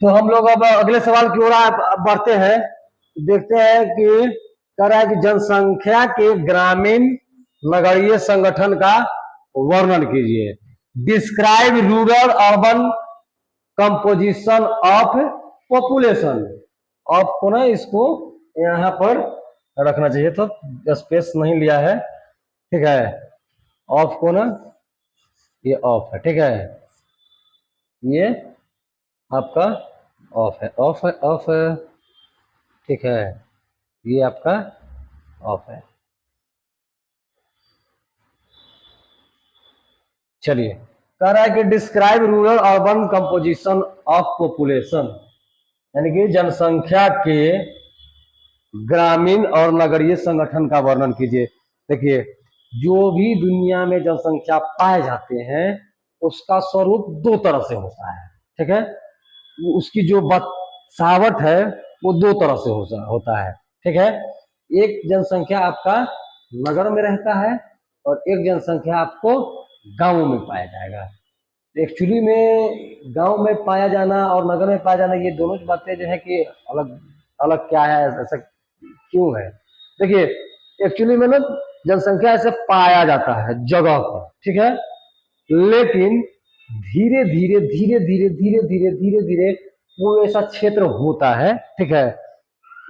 तो हम लोग अब अगले सवाल की ओर बढ़ते हैं। देखते हैं कि कह रहा है कि जनसंख्या के ग्रामीण नगरीय संगठन का वर्णन कीजिए। Describe rural urban composition of population. Of को ना इसको यहाँ पर रखना चाहिए, तो स्पेस नहीं लिया है, ठीक है। ऑफ को ना ये ऑफ है, ठीक है, ये आपका ऑफ है, ऑफ है, ऑफ है, ठीक है, ये आपका ऑफ है। चलिए, कह रहा है कि describe rural urban composition of population, यानी कि जनसंख्या के ग्रामीण और नगरीय संगठन का वर्णन कीजिए। देखिए, जो भी दुनिया में जनसंख्या पाए जाते हैं उसका स्वरूप दो तरह से होता है, ठीक है। उसकी जो बसावट है वो दो तरह से होता है, ठीक है। एक जनसंख्या आपका नगर में रहता है और एक जनसंख्या आपको गांव में पाया जाएगा। एक्चुअली में गांव में पाया जाना और नगर में पाया जाना, ये दोनों बातें जो है कि अलग अलग क्या है, ऐसा क्यों है। देखिए, एक्चुअली में ना जनसंख्या ऐसे पाया जाता है जगह पर, ठीक है, लेकिन धीरे धीरे धीरे धीरे धीरे धीरे धीरे धीरे वो ऐसा क्षेत्र होता है, ठीक है,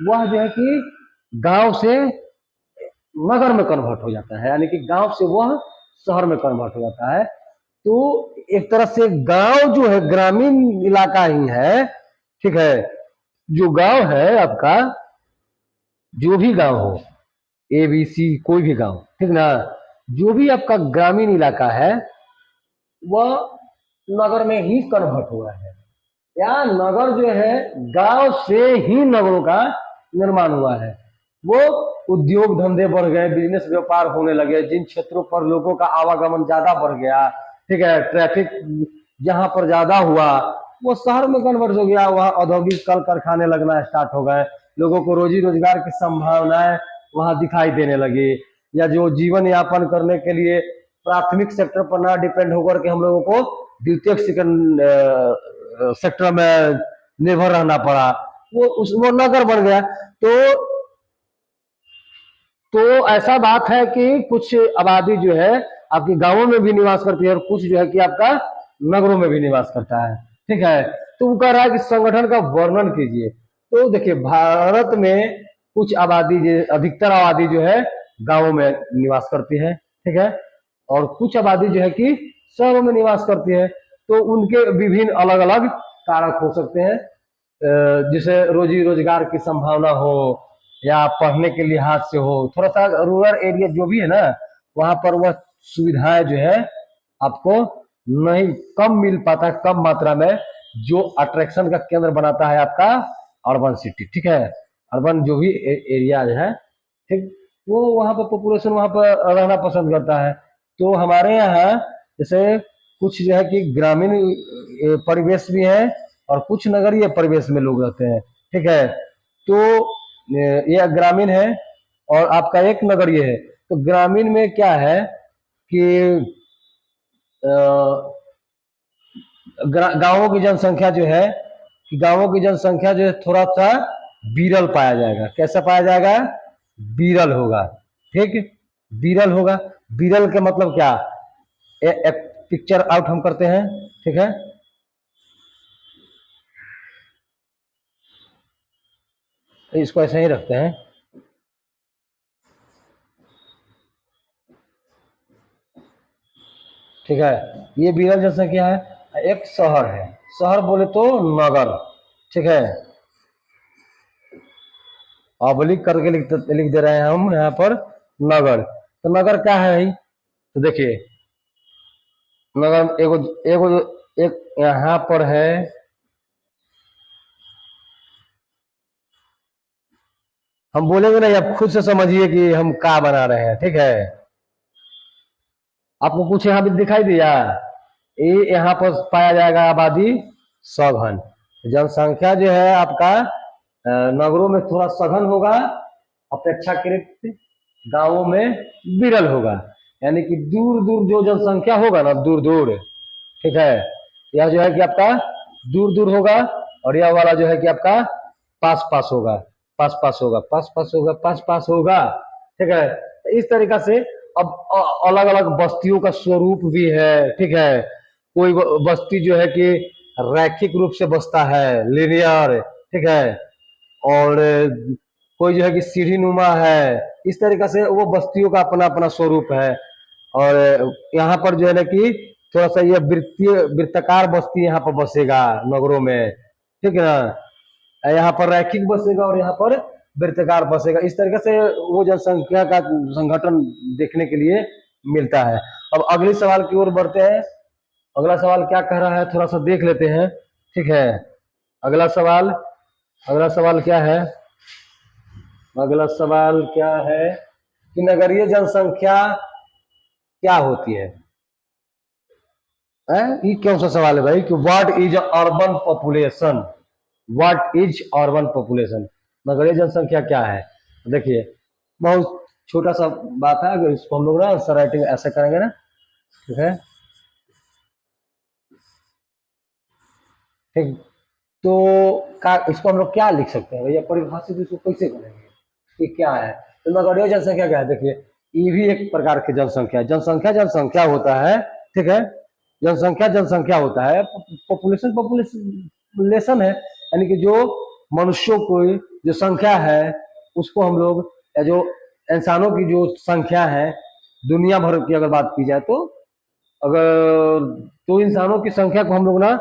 वह जो है कि गांव से नगर में कन्वर्ट हो जाता है, यानी कि गांव से वह शहर में कन्वर्ट हो जाता है। तो एक तरह से गांव जो है ग्रामीण इलाका ही है, ठीक है। जो गांव है आपका, जो भी गांव हो, ए बी सी कोई भी गांव, ठीक ना, जो भी आपका ग्रामीण इलाका है वह नगर में ही कन्वर्ट हुआ है, या नगर जो है गांव से ही नगरों का निर्माण हुआ है। वो उद्योग धंधे बढ़ गए, बिजनेस व्यापार होने लगे, जिन क्षेत्रों पर लोगों का आवागमन ज्यादा बढ़ गया, ठीक है, ट्रैफिक जहां पर ज्यादा हुआ वो शहर में कन्वर्ट हो गया, वहां औद्योगिक कल कारखाने लगना स्टार्ट हो गए, लोगों को रोजी रोजगार की संभावनाएं वहां दिखाई देने लगी, या जो जीवन यापन करने के लिए प्राथमिक सेक्टर पर ना डिपेंड होकर के हम लोगों को द्वितीयक सेक्टर में निर्भर रहना पड़ा, वो नगर बन गया। तो ऐसा बात है कि कुछ आबादी जो है आपके गांवों में भी निवास करती है और कुछ जो है कि आपका नगरों में भी निवास करता है, ठीक है। तो वो कह रहा है कि संगठन का वर्णन कीजिए। तो देखिए, भारत में कुछ आबादी, अधिकतर आबादी जो है गांवों में निवास करती है, ठीक है, और कुछ आबादी जो है कि शहरों में निवास करती है। तो उनके विभिन्न अलग अलग कारक हो सकते हैं, जैसे रोजी रोजगार की संभावना हो या पढ़ने के लिहाज से हो, थोड़ा सा रूरल एरिया जो भी है ना, वहां पर वह सुविधाएं जो है आपको नहीं, कम मिल पाता, कम मात्रा में, जो अट्रैक्शन का केंद्र बनाता है आपका अर्बन सिटी, ठीक है, अर्बन जो भी एरिया है, ठीक, वो वहां पर पॉपुलेशन वहां पर रहना पसंद करता है। तो हमारे यहाँ जैसे कुछ जो है कि ग्रामीण परिवेश भी है और कुछ नगरीय परिवेश में लोग रहते हैं, ठीक है। तो ये ग्रामीण है और आपका एक नगरीय है। तो ग्रामीण में क्या है कि गांवों की जनसंख्या जो है कि गांवों की जनसंख्या जो है थोड़ा सा विरल पाया जाएगा। कैसा पाया जाएगा? विरल होगा, ठीक, विरल होगा। विरल के मतलब क्या, एक पिक्चर आउट हम करते हैं, ठीक है, इसको ऐसे ही रखते हैं, ठीक है। ये विरल जनसंख्या है। एक शहर है, शहर बोले तो नगर, ठीक है, ऑब्लिक करके लिख दे रहे हैं हम यहाँ पर नगर। तो नगर क्या है भाई? तो देखिए, नगर एगो एगो एक यहाँ पर है, हम बोलेंगे नहीं, आप खुद से समझिए कि हम क्या बना रहे हैं, ठीक है। आपको कुछ यहाँ भी दिखाई दिया, ये यहाँ पर पाया जाएगा आबादी सघन। जनसंख्या जो है आपका नगरों में थोड़ा सघन होगा, अपेक्षाकृत गांवों में विरल होगा, यानी कि दूर दूर जो जनसंख्या होगा ना, दूर दूर, ठीक है, यह जो है कि आपका दूर दूर होगा और यह वाला जो है कि आपका पास पास होगा, पास पास होगा, पास पास होगा, पास पास होगा। ठीक है, तो इस तरीका से अब अलग अलग बस्तियों का स्वरूप भी है। ठीक है, कोई बस्ती जो है कि रैखिक रूप से बसता है, लिनियर। ठीक है, और कोई जो है कि सीढ़ी नुमा है। इस तरीका से वो बस्तियों का अपना अपना स्वरूप है। और यहाँ पर जो है ना कि थोड़ा सा ये वृत्तीय वृत्ताकार बस्ती यहाँ पर बसेगा नगरों में। ठीक है ना, यहाँ पर रैखिक बसेगा और यहाँ पर वृत्ताकार बसेगा। इस तरीके से वो जनसंख्या का संगठन देखने के लिए मिलता है। अब अगले सवाल की ओर बढ़ते हैं। अगला सवाल क्या कह रहा है थोड़ा सा देख लेते हैं। ठीक है, अगला सवाल, अगला सवाल क्या है? अगला सवाल क्या है कि नगरीय जनसंख्या क्या होती है? ये कौन सा सवाल है भाई कि what is urban population? What is urban population, नगरीय जनसंख्या क्या है? देखिए, बहुत छोटा सा बात है। अगर इसको हम लोग ना आंसर राइटिंग ऐसे करेंगे ना, ठीक है, ठीक, तो इसको हम लोग क्या लिख सकते हैं भैया? परिभाषित इसको कैसे करेंगे कि क्या है? तो नगरीय जनसंख्या क्या है? देखिए, ये भी एक प्रकार की जनसंख्या है। जनसंख्या जनसंख्या होता है। ठीक है, जनसंख्या जनसंख्या होता है। पॉपुलेशन पॉपुलेशन है, यानी कि जो मनुष्यों को जो संख्या है उसको हम लोग, या जो इंसानों की जो संख्या है दुनिया भर की अगर बात की जाए तो, अगर तो इंसानों की संख्या को हम लोग ना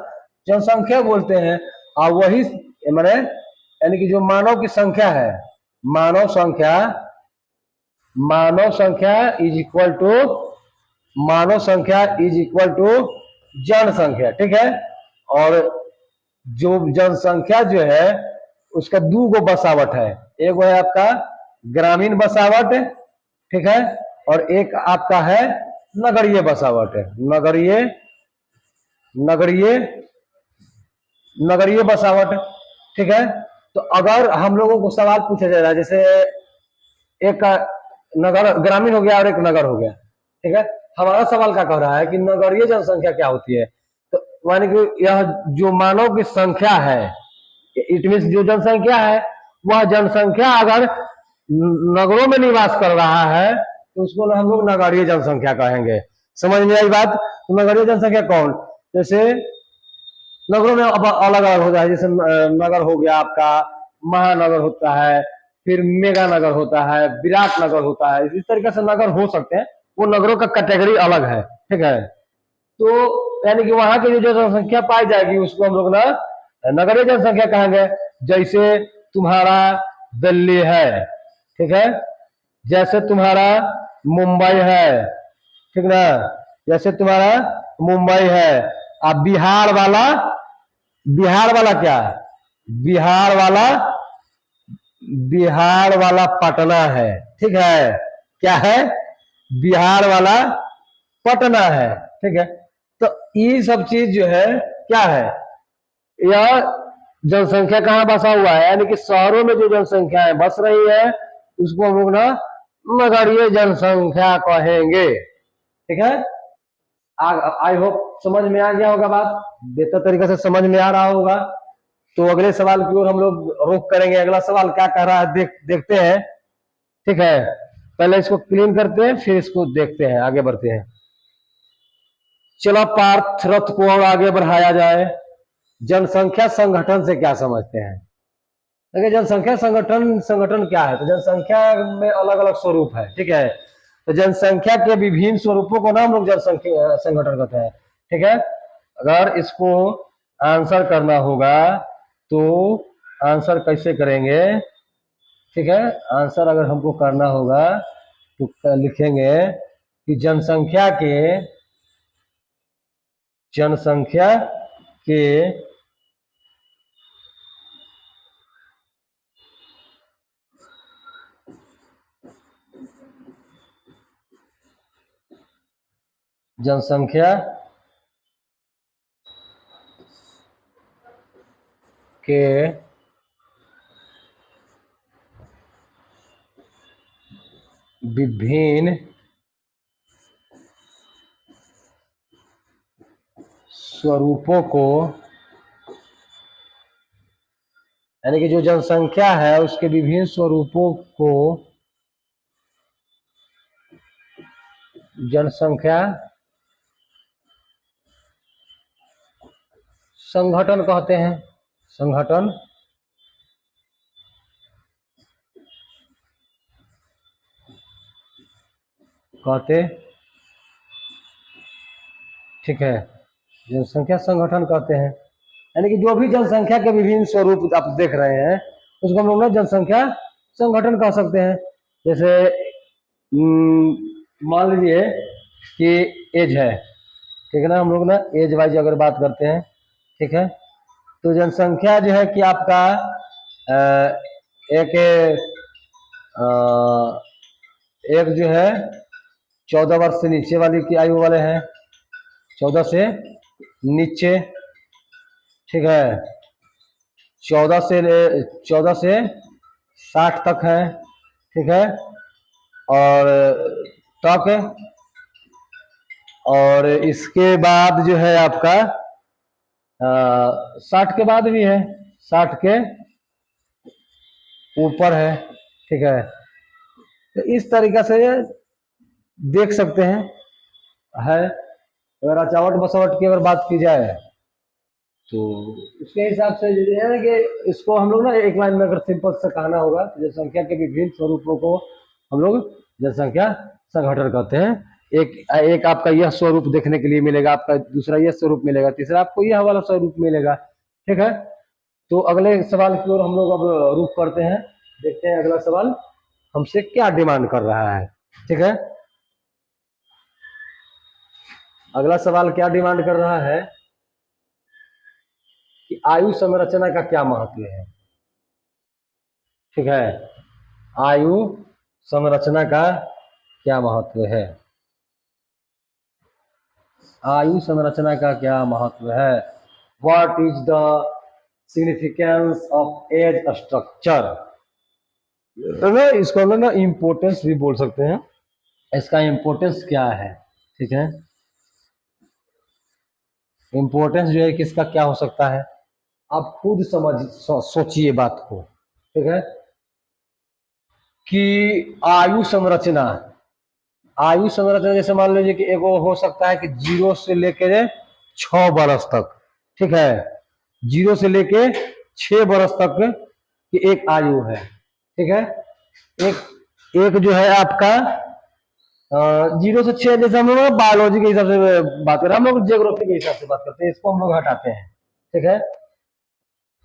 जनसंख्या बोलते हैं। और वही मैंने, यानी कि जो मानव की संख्या है, मानव संख्या, मानव संख्या इज इक्वल टू, मानव संख्या इज इक्वल टू जनसंख्या। ठीक है, और जो जनसंख्या जो है उसका दो गो बसावट है। एक वो है आपका ग्रामीण बसावट, ठीक है, और एक आपका है नगरीय बसावट है। नगरीय, नगरीय, नगरीय बसावट। ठीक है, तो अगर हम लोगों को सवाल पूछा जा रहा है, जैसे एक नगर ग्रामीण हो गया और एक नगर हो गया, ठीक है, हमारा सवाल क्या कह रहा है कि नगरीय जनसंख्या क्या होती है? तो मानी कि यह जो मानव की संख्या है, इट मीन्स जो जनसंख्या है वह जनसंख्या अगर नगरों में निवास कर रहा है तो उसको हम लोग नगरीय जनसंख्या कहेंगे। समझ में आई बात? तो नगरीय जनसंख्या कौन, जैसे नगरों में अब अलग अलग होता है। जैसे नगर हो गया आपका, महानगर होता है, फिर मेगा नगर होता है, विराट नगर होता है। इस तरीके से नगर हो सकते हैं, वो नगरों का कैटेगरी अलग है। ठीक है, तो यानी कि वहां की जो जनसंख्या पाई जाएगी उसको हम लोग ना नगरीय जनसंख्या कहेंगे। जैसे तुम्हारा दिल्ली है, ठीक है, जैसे तुम्हारा मुंबई है, ठीक ना, जैसे तुम्हारा मुंबई है। अब बिहार वाला, बिहार वाला क्या है? बिहार वाला, बिहार वाला पटना है। ठीक है, क्या है? बिहार वाला पटना है। ठीक है, तो ये सब चीज जो है क्या है, यह जनसंख्या कहाँ बसा हुआ है, यानी कि शहरों में जो जनसंख्या है बस रही है उसको हम लोग ना नगरीय जनसंख्या कहेंगे। ठीक है, आई होप समझ में आ गया होगा, बात बेहतर तरीके से समझ में आ रहा होगा। तो अगले सवाल की ओर हम लोग रुख करेंगे। अगला सवाल क्या कह रहा है देखते हैं। ठीक है, पहले इसको क्लीन करते हैं फिर इसको देखते हैं, आगे बढ़ते हैं। चलो पार्थ रथ को और आगे बढ़ाया जाए। जनसंख्या संगठन से क्या समझते हैं? देखिए, जनसंख्या संगठन, संगठन क्या है? तो जनसंख्या में अलग अलग स्वरूप है। ठीक है, तो जनसंख्या के विभिन्न स्वरूपों को ना हम लोग जनसंख्या संगठन कहते हैं। ठीक है, अगर इसको आंसर करना होगा तो आंसर कैसे करेंगे? ठीक है, आंसर अगर हमको करना होगा तो लिखेंगे कि जनसंख्या के, जनसंख्या के जनसंख्या के विभिन्न स्वरूपों को यानी कि जो जनसंख्या है उसके विभिन्न स्वरूपों को जनसंख्या संगठन कहते हैं। संगठन कहते, ठीक है, जनसंख्या संगठन कहते हैं। यानी कि जो भी जनसंख्या के विभिन्न स्वरूप आप देख रहे हैं उसको हम लोग ना जनसंख्या संगठन कह सकते हैं। जैसे मान लीजिए कि एज है, ठीक है ना, हम लोग ना एज वाइज अगर बात करते हैं, ठीक है, तो जनसंख्या जो है कि आपका एक एक जो है 14 वर्ष से नीचे वाली की आयु वाले हैं, 14 से नीचे, ठीक है, 14 से 60 तक है, ठीक है, और तक, और इसके बाद जो है आपका 60 के बाद भी है, 60 के ऊपर है, ठीक है। तो इस तरीका से देख सकते हैं है। अगर अचावट बसावट की अगर बात की जाए तो उसके हिसाब से ये है ना कि इसको हम लोग ना एक लाइन में अगर सिंपल से कहना होगा तो जनसंख्या के विभिन्न स्वरूपों को हम लोग जनसंख्या संगठन कहते हैं। एक आपका यह स्वरूप देखने के लिए मिलेगा, आपका दूसरा यह स्वरूप मिलेगा, तीसरा आपको यह वाला स्वरूप मिलेगा, ठीक है। तो अगले सवाल की ओर हम लोग अब रुख करते हैं, देखते हैं अगला सवाल हमसे क्या डिमांड कर रहा है, ठीक है। अगला सवाल क्या डिमांड कर रहा है कि आयु संरचना का क्या महत्व है, ठीक है, आयु संरचना का क्या महत्व है, आयु संरचना का क्या महत्व है, what is the significance of age structure. इसको हम लोग ना इम्पोर्टेंस भी बोल सकते हैं, इसका इम्पोर्टेंस क्या है, ठीक है। इम्पोर्टेंस जो है किसका क्या हो सकता है, आप खुद सोचिए बात को, ठीक है, कि आयु संरचना, आयु संरचना जैसे मान लीजिए कि एगो हो सकता है कि 0 से लेकर 6 बरस तक, ठीक है, 0 से लेके 6 बरस तक की एक आयु है, ठीक है। एक जो है आपका 0 से 6, जैसे हम लोग बायोलॉजी के हिसाब से बात करें, हम लोग जियोग्राफी के हिसाब से बात करते हैं, इसको हम लोग हटाते हैं, ठीक है।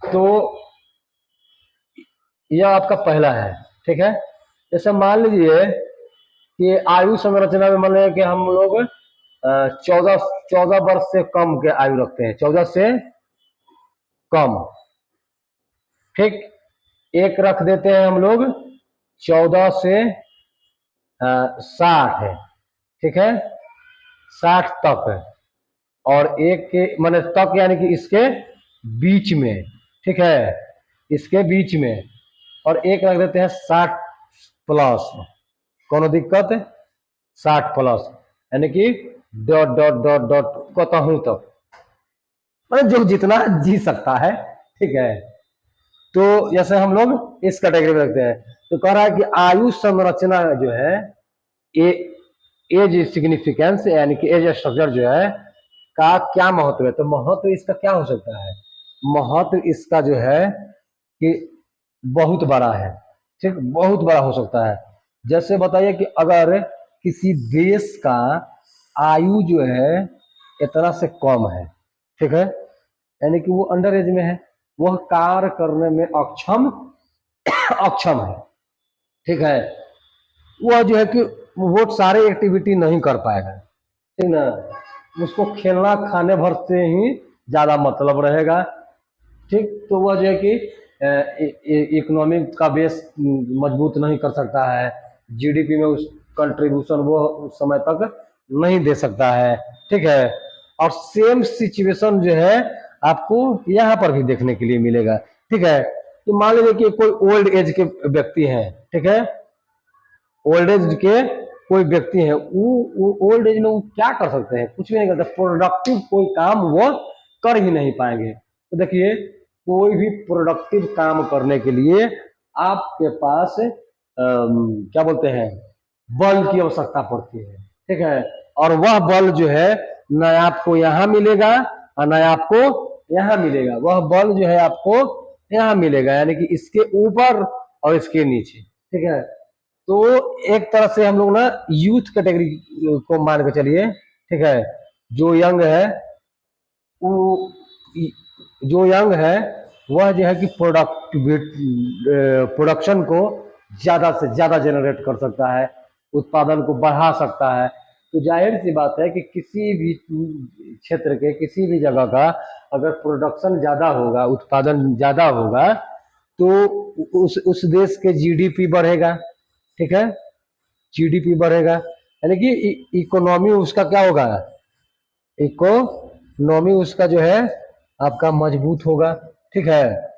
तो यह आपका पहला है, ठीक है। जैसे मान लीजिए कि आयु संरचना में मान लीजिए कि हम लोग 14 वर्ष से कम के आयु रखते हैं, 14 से कम, ठीक। एक रख देते हैं हम लोग 14 से 60 है, ठीक है, 60 तक है, और एक के माने तक यानी कि इसके बीच में, ठीक है, इसके बीच में, और एक रख देते हैं 60 प्लस, कोनो दिक्कत, 60 प्लस यानी कि डॉट डॉट डॉट डॉट कतहूं तक, मतलब जो जितना जी सकता है, ठीक है। तो जैसे हम लोग इस कैटेगरी में रखते हैं, तो कह रहा है कि आयु संरचना जो है एज सिग्निफिकेंस यानी कि एज स्ट्रक्चर जो है का क्या महत्व है। तो महत्व इसका क्या हो सकता है, महत्व इसका जो है कि बहुत बड़ा है, ठीक, बहुत बड़ा हो सकता है। जैसे बताइए कि अगर किसी देश का आयु जो है इतना से कम है, ठीक है, यानी कि वो अंडर एज में है, वह कार्य करने में अक्षम है, ठीक है, वह जो है कि वो सारे एक्टिविटी नहीं कर पाएगा, ठीक ना, उसको खेलना खाने भर से ही ज्यादा मतलब रहेगा, ठीक। तो वह जो है कि इकोनॉमिक का बेस मजबूत नहीं कर सकता है, जीडीपी में उस कंट्रीब्यूशन वो उस समय तक नहीं दे सकता है, ठीक है। और सेम सिचुएशन जो है आपको यहाँ पर भी देखने के लिए मिलेगा, ठीक है। तो मान लीजिए कि कोई ओल्ड एज के व्यक्ति हैं, ठीक है, ओल्ड एज के कोई व्यक्ति है, वो ओल्ड एज में वो क्या कर सकते हैं, कुछ भी नहीं करते, प्रोडक्टिव कोई काम वो कर ही नहीं पाएंगे। तो देखिए कोई भी प्रोडक्टिव काम करने के लिए आपके पास क्या बोलते हैं, बल की आवश्यकता पड़ती है, ठीक है। और वह बल जो है न आपको यहाँ मिलेगा और न आपको यहाँ मिलेगा, वह बल जो है आपको यहाँ मिलेगा, यानी कि इसके ऊपर और इसके नीचे, ठीक है। तो एक तरह से हम लोग ना यूथ कैटेगरी को मान के चलिए, ठीक है। जो यंग है वो, जो यंग है वह जो है कि प्रोडक्शन को ज्यादा से ज्यादा जनरेट कर सकता है, उत्पादन को बढ़ा सकता है। तो जाहिर सी बात है कि किसी भी क्षेत्र के किसी भी जगह का अगर प्रोडक्शन ज्यादा होगा, उत्पादन ज्यादा होगा, तो उस देश के जीडीपी बढ़ेगा, ठीक है। जीडीपी बढ़ेगा यानी कि इकोनॉमी उसका क्या होगा, इकोनॉमी उसका जो है आपका मजबूत होगा, ठीक है।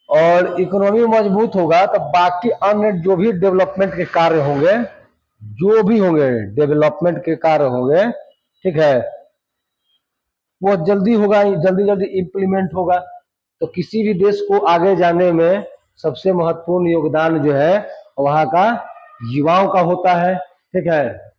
और इकोनॉमी मजबूत होगा तो बाकी अन्य जो भी डेवलपमेंट के कार्य होंगे, जो भी होंगे डेवलपमेंट के कार्य होंगे, ठीक है, वो जल्दी होगा, जल्दी जल्दी इम्प्लीमेंट होगा। तो किसी भी देश को आगे जाने में सबसे महत्वपूर्ण योगदान जो है वहाँ का युवाओं का होता है, ठीक है।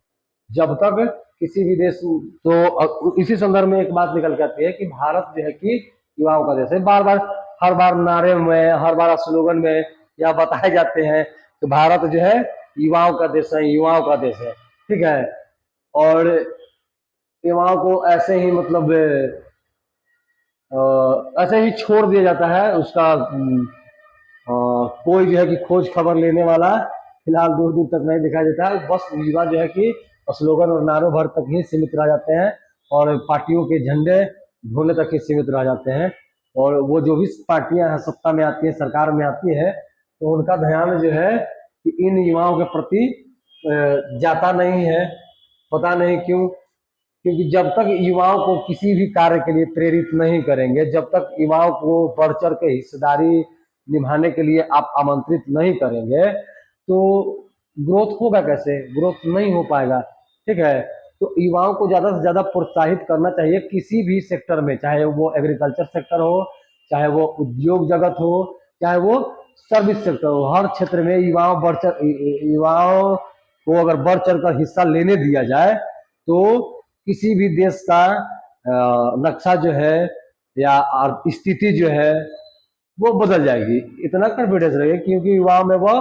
जब तक किसी भी देश, तो इसी संदर्भ में एक बात निकल के आती है कि भारत जो है कि युवाओं का देश है। बार बार हर बार नारे में, हर बार स्लोगन में यह बताए जाते हैं कि भारत जो है युवाओं का देश है, युवाओं का देश है, ठीक है। और युवाओं को ऐसे ही मतलब ऐसे ही छोड़ दिया जाता है, उसका कोई जो है कि खोज खबर लेने वाला फिलहाल दूर दूर तक नहीं दिखाई देता है। बस युवा जो है कि स्लोगन और नारों भर तक ही सीमित रह जाते हैं और पार्टियों के झंडे ढोलने तक ही सीमित रह जाते हैं। और वो जो भी पार्टियां सत्ता में आती है, सरकार में आती है, तो उनका ध्यान जो है कि इन युवाओं के प्रति जाता नहीं है। पता नहीं क्यों, क्योंकि जब तक युवाओं को किसी भी कार्य के लिए प्रेरित नहीं करेंगे, जब तक युवाओं को बढ़ चढ़ के हिस्सेदारी निभाने के लिए आप आमंत्रित नहीं करेंगे, तो ग्रोथ होगा कैसे, ग्रोथ नहीं हो पाएगा, ठीक है। तो युवाओं को ज्यादा से ज्यादा प्रोत्साहित करना चाहिए किसी भी सेक्टर में, चाहे वो एग्रीकल्चर सेक्टर हो, चाहे वो उद्योग जगत हो, चाहे वो सर्विस सेक्टर हो। हर क्षेत्र में युवाओं को अगर बढ़ चढ़ कर हिस्सा लेने दिया जाए तो किसी भी देश का नक्शा जो है या स्थिति जो है वो बदल जाएगी, इतना कॉन्फिडेंस रहिए, क्योंकि युवाओं में वो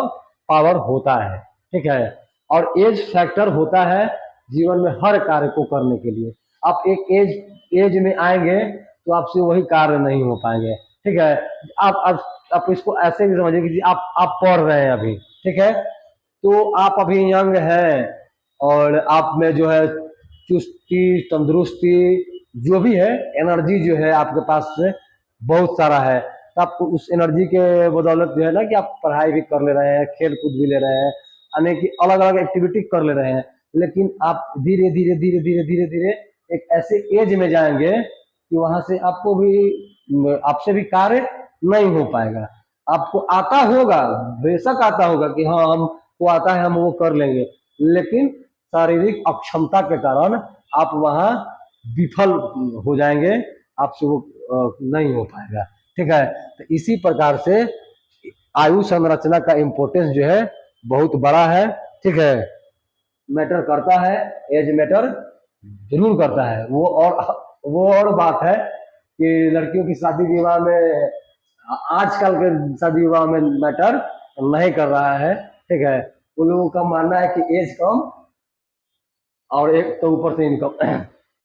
पावर होता है, ठीक है। और एज फैक्टर होता है जीवन में हर कार्य को करने के लिए। आप एक एज में आएंगे तो आपसे वही कार्य नहीं हो पाएंगे, ठीक है। आप इसको ऐसे भी समझिए कि आप पढ़ रहे हैं अभी, ठीक है, तो आप अभी यंग हैं और आप में जो है चुस्ती, तंदुरुस्ती, जो भी है, एनर्जी जो है आपके पास से बहुत सारा है। तो आप उस एनर्जी के बदौलत जो है ना कि आप पढ़ाई भी कर ले रहे हैं, खेल कूद भी ले रहे हैं, अनेक अलग अलग एक्टिविटी कर ले रहे हैं। लेकिन आप धीरे धीरे धीरे धीरे धीरे धीरे एक ऐसे एज में जाएंगे कि वहां से आपको भी, आपसे भी कार्य नहीं हो पाएगा। आपको आता होगा, बेशक आता होगा कि हाँ हमको आता है, हम वो कर लेंगे, लेकिन शारीरिक अक्षमता के कारण आप वहां विफल हो जाएंगे, आपसे वो नहीं हो पाएगा, ठीक है। तो इसी प्रकार से आयु संरचना का इम्पोर्टेंस जो है बहुत बड़ा है, ठीक है। मैटर करता है, एज मैटर जरूर करता है। वो और बात है कि लड़कियों की शादी विवाह में, आजकल के शादी विवाह में मैटर नहीं कर रहा है, ठीक है। उन लोगों का मानना है कि एज कम और एक तो ऊपर से इनकम